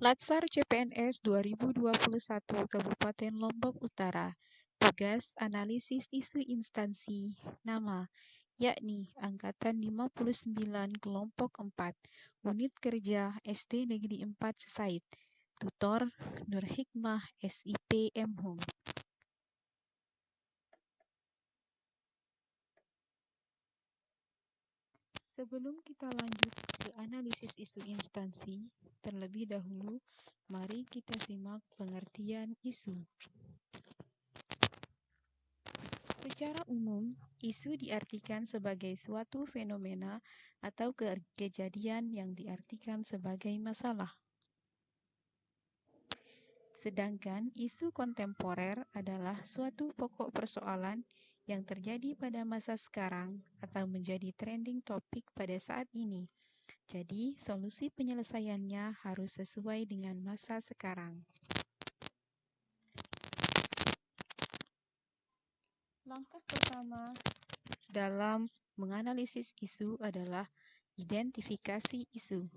Latsar CPNS 2021 Kabupaten Lombok Utara. Tugas analisis isu instansi. Nama, yakni Angkatan 59 Kelompok 4, Unit Kerja SD Negeri 4 Sesaid. Tutor, Nur Hikmah SIP M.Hum. Sebelum kita lanjut ke analisis isu instansi, terlebih dahulu, mari kita simak pengertian isu. Secara umum, isu diartikan sebagai suatu fenomena atau kejadian yang diartikan sebagai masalah. Sedangkan isu kontemporer adalah suatu pokok persoalan yang terjadi pada masa sekarang atau menjadi trending topik pada saat ini. Jadi, solusi penyelesaiannya harus sesuai dengan masa sekarang. Langkah pertama dalam menganalisis isu adalah identifikasi isu.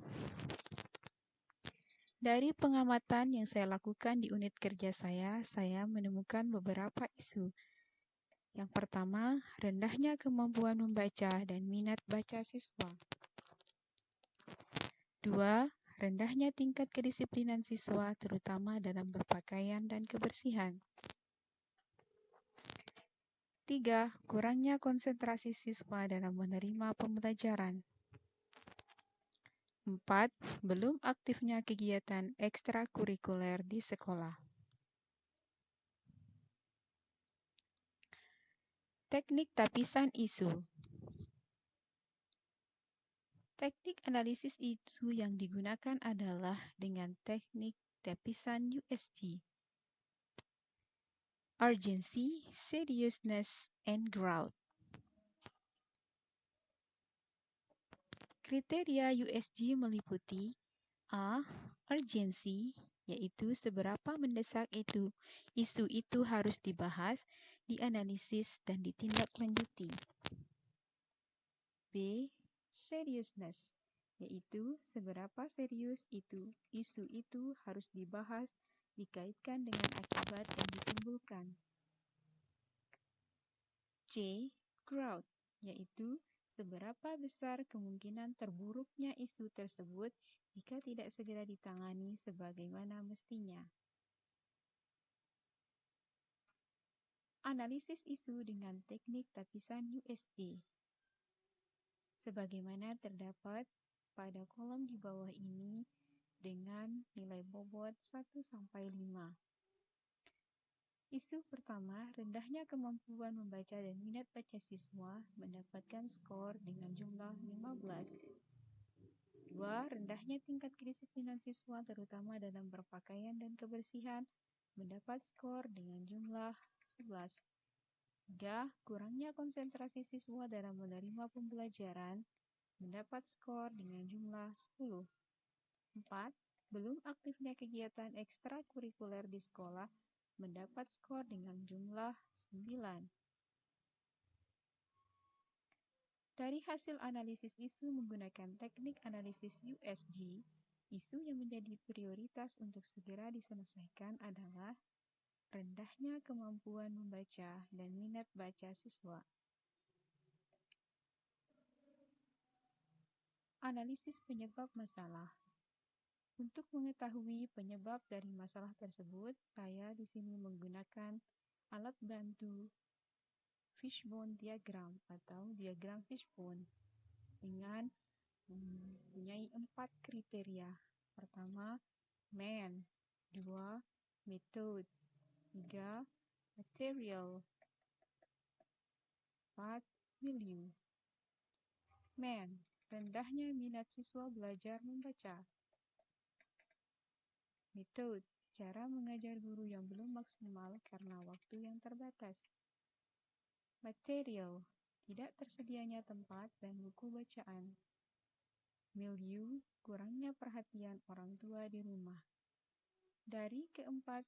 Dari pengamatan yang saya lakukan di unit kerja saya menemukan beberapa isu. Yang pertama, rendahnya kemampuan membaca dan minat baca siswa. 2. Rendahnya tingkat kedisiplinan siswa, terutama dalam berpakaian dan kebersihan. 3. Kurangnya konsentrasi siswa dalam menerima pembelajaran. 4. Belum aktifnya kegiatan ekstrakurikuler di sekolah. Teknik tapisan isu. Teknik analisis isu yang digunakan adalah dengan teknik tapisan USG. Urgency, seriousness, and growth. Kriteria USG meliputi A. Urgency, yaitu seberapa mendesak isu itu harus dibahas, dianalisis, dan ditindaklanjuti. B. Seriousness, yaitu seberapa serius isu itu harus dibahas, dikaitkan dengan akibat yang ditimbulkan. C. Growth, yaitu seberapa besar kemungkinan terburuknya isu tersebut jika tidak segera ditangani sebagaimana mestinya. Analisis isu dengan teknik tapisan USG. Sebagaimana terdapat pada kolom di bawah ini dengan nilai bobot 1-5. Isu pertama, rendahnya kemampuan membaca dan minat baca siswa mendapatkan skor dengan jumlah 15. 2. Rendahnya tingkat kedisiplinan siswa terutama dalam berpakaian dan kebersihan mendapat skor dengan jumlah 11. 3. Kurangnya konsentrasi siswa dalam menerima pembelajaran mendapat skor dengan jumlah 10. 4. Belum aktifnya kegiatan ekstrakurikuler di sekolah mendapat skor dengan jumlah 9. Dari hasil analisis isu menggunakan teknik analisis USG, isu yang menjadi prioritas untuk segera diselesaikan adalah rendahnya kemampuan membaca dan minat baca siswa. Analisis penyebab masalah. Untuk mengetahui penyebab dari masalah tersebut, saya di sini menggunakan alat bantu fishbone diagram atau diagram fishbone dengan mempunyai 4 kriteria. Pertama, man. 2. Method. 3. Material. 4. Milieu. Man. Rendahnya minat siswa belajar membaca. Method. Cara mengajar guru yang belum maksimal karena waktu yang terbatas. Material. Tidak tersedianya tempat dan buku bacaan. Milieu. Kurangnya perhatian orang tua di rumah. Dari keempat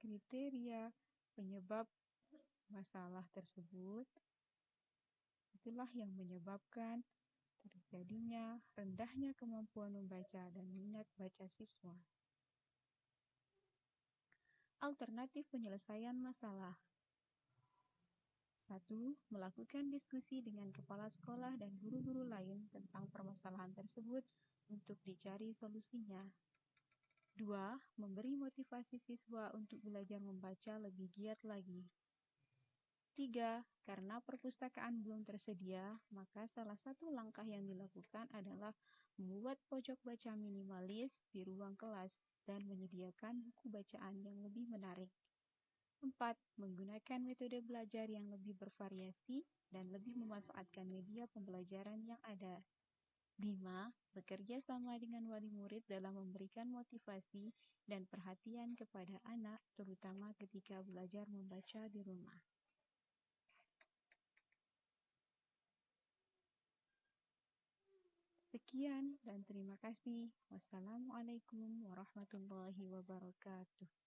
kriteria penyebab masalah tersebut, itulah yang menyebabkan terjadinya rendahnya kemampuan membaca dan minat baca siswa. Alternatif penyelesaian masalah. 1. Melakukan diskusi dengan kepala sekolah dan guru-guru lain tentang permasalahan tersebut untuk dicari solusinya. 2. Memberi motivasi siswa untuk belajar membaca lebih giat lagi. 3. Karena perpustakaan belum tersedia, maka salah satu langkah yang dilakukan adalah membuat pojok baca minimalis di ruang kelas dan menyediakan buku bacaan yang lebih menarik. 4. Menggunakan metode belajar yang lebih bervariasi dan lebih memanfaatkan media pembelajaran yang ada. 5. Bekerja sama dengan wali murid dalam memberikan motivasi dan perhatian kepada anak, terutama ketika belajar membaca di rumah. Sekian dan terima kasih. Wassalamualaikum warahmatullahi wabarakatuh.